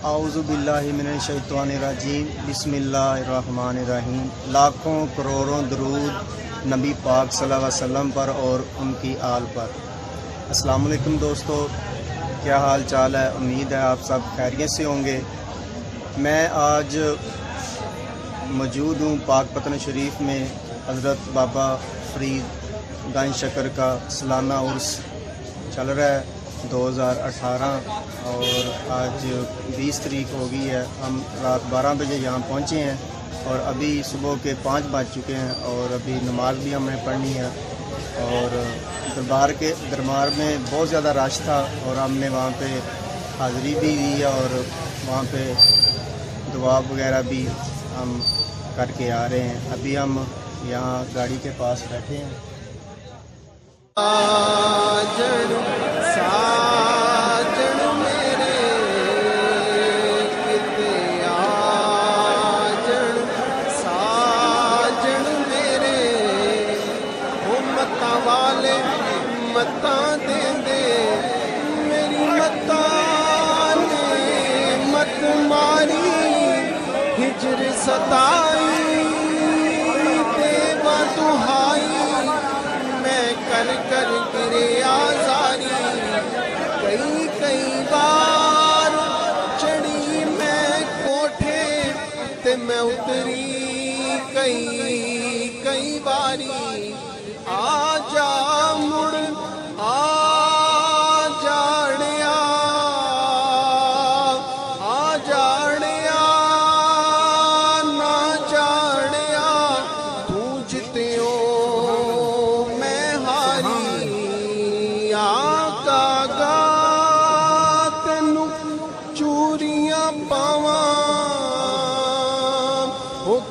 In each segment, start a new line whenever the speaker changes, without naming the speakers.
اعوذ باللہ من الشیطان الرجیم بسم اللہ الرحمن الرحیم۔ لاکھوں کروڑوں درود نبی پاک صلی اللہ علیہ وسلم پر اور ان کی آل پر۔ السلام علیکم دوستو، کیا حال چال ہے؟ امید ہے آپ سب خیریت سے ہوں گے۔ میں آج موجود ہوں پاک پتن شریف میں۔ حضرت بابا فرید گنج شکر کا سالانہ عرس چل رہا ہے 2018 اور آج 20 تاریخ ہو گئی ہے۔ ہم رات 12 بجے یہاں پہنچے ہیں اور ابھی صبح کے 5 بج چکے ہیں اور ابھی نماز بھی ہم نے پڑھنی ہے۔ اور دربار میں بہت زیادہ رش تھا اور ہم نے وہاں پہ حاضری بھی دی اور وہاں پہ دعا وغیرہ بھی ہم کر کے آ رہے ہیں۔ ابھی ہم یہاں گاڑی کے پاس بیٹھے ہیں۔
متاں دے دے میری متاں نے مت ماری، ہجر ستائی دیوا دہائی، میں کر کر گرے آزاری، کئی بار چڑھی میں کوٹھے تے میں اتری کئی باری، آ جا مڑ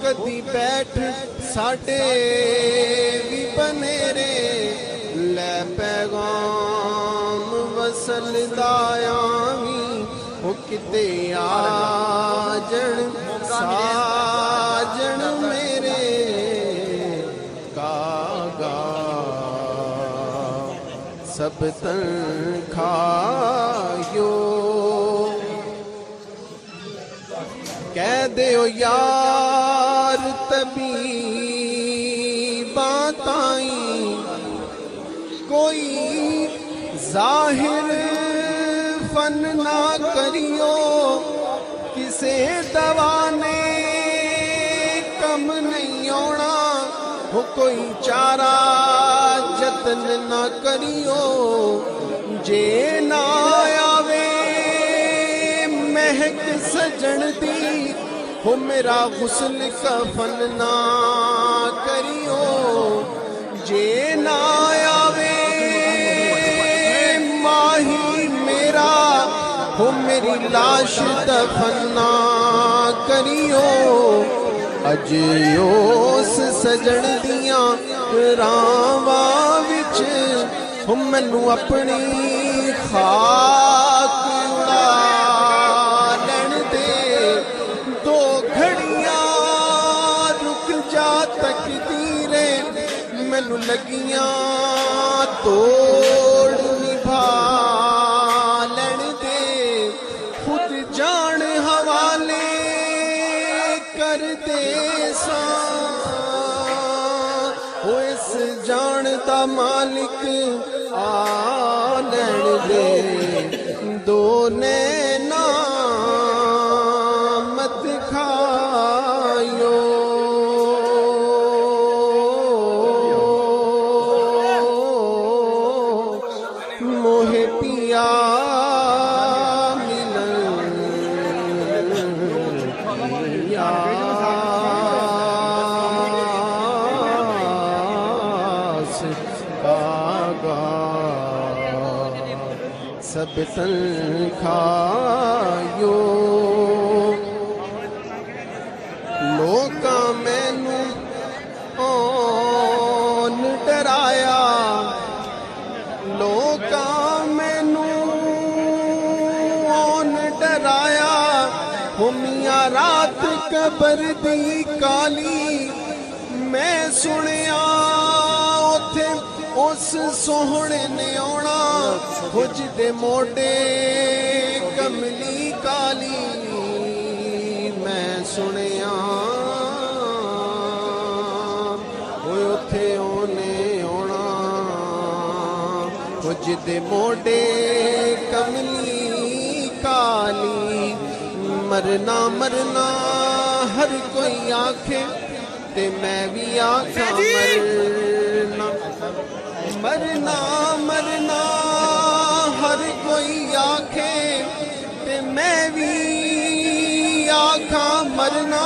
کدی بیٹھ ساڈے بھی بنیرے، لے پیغام وصل دایاں وہ کتے آجن ساجن میرے، کاغا سب تن کھایو، کہہ دیو یار تبھی باتائیں، کوئی ظاہر فن نہ کریو، کسے دوا نے کم نہیں ہونا، ہو کوئی چارہ جتن نہ کریو، جے نہ آوے مہک سجن دی، ہو میرا غسل کفن نہ کریو، جے نہ آوے ماہی میرا، ہو میری لاش دفن نہ کریو، اج اس سجن دیاں راواں وچ ہو مینوں اپنی خاک مینو لگیاں توڑ نبھا لین دے، خود جان حوالے کر دے ساں، وہ اس جان دا مالک آ لین دے، دو نینا مت کھائیو، موہ پیا ملن پیا باغا سب تن کھایو، لوکاں مینوں اون ڈرایا، لوکاں مینوں اون ڈرایا، ہو میاں رات قبر دی کالی، میں سنیا اوتھے اس سوہنے نے آنا، ہو جدے موڈے کملی کالی، ਸੁਣਿਆ ਓਏ ਉੱਥੇ ਉਹਨੇ ਆਉਣਾ ਉਹ ਜਿਹਦੇ ਮੋਢੇ ਕਮਲੀ ਕਾਲੀ ਮਰਨਾ ਮਰਨਾ ਹਰ ਕੋਈ ਆਖੇ ਤੇ ਮੈਂ ਵੀ ਆਖਾਂ ਮਰਨਾ ਮਰਨਾ ਮਰਨਾ ਹਰ ਕੋਈ ਆਖੇ ਤੇ ਮੈਂ ਵੀ ਆਖਾਂ ਮਰਨਾ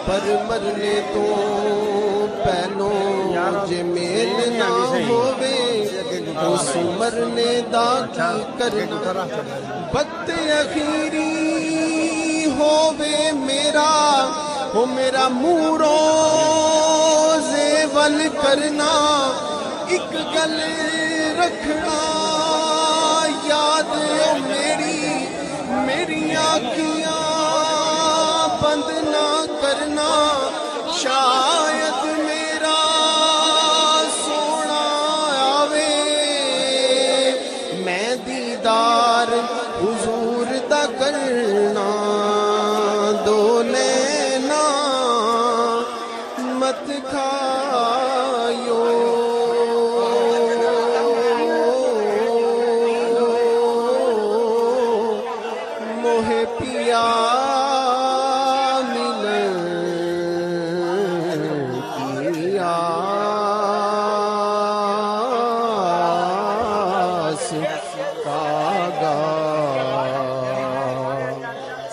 ਪਰ ਮਰਨੇ ਤੋਂ ਪਹਿਲੋਂ ਜੇ ਮੇਲ ਨਾ ਹੋਵੇ ਉਸ ਮਰਨੇ ਦਾ ਕੀ ਕਰਨਾ ਵਕਤ ਅਖੀਰੀ ਹੋਵੇ ਮੇਰਾ ਹੋ ਮੇਰਾ ਮੂੰਹ ਰੋਜ਼ੇ ਵੱਲ ਕਰਨਾ ਇੱਕ ਗੱਲ ਰੱਖਣਾ ਯਾਦ ਓ ਮੇਰੀਆਂ ਅੱਖੀਆਂ ਬੰਦ ਨਾ ਕਰਨਾ ਸ਼ਾਇਦ ਮੇਰਾ ਸੋਹਣਾ ਆਵੇ ਮੈਂ ਦੀਦਾਰ ਹੁਜ਼ੂਰ ਦਾ ਕਰਨਾ ਦੋ ਲੈਣਾ ਮਤ ਖਾਇਓ ਮੋਹੇ ਪਿਆ ਮਿਲਨ ਕੀ ਆਸ ਕਾਗਾ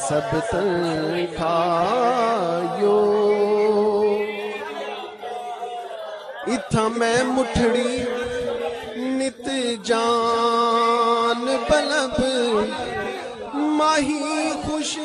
ਸਭ ਤਨ ਖਾਇਓ ਇਥਾਂ ਮੈਂ ਮੁਠੜੀ ਨਿਤ ਜਾਨ ਬਲਬ ਮਾਹੀ ਖੁਸ਼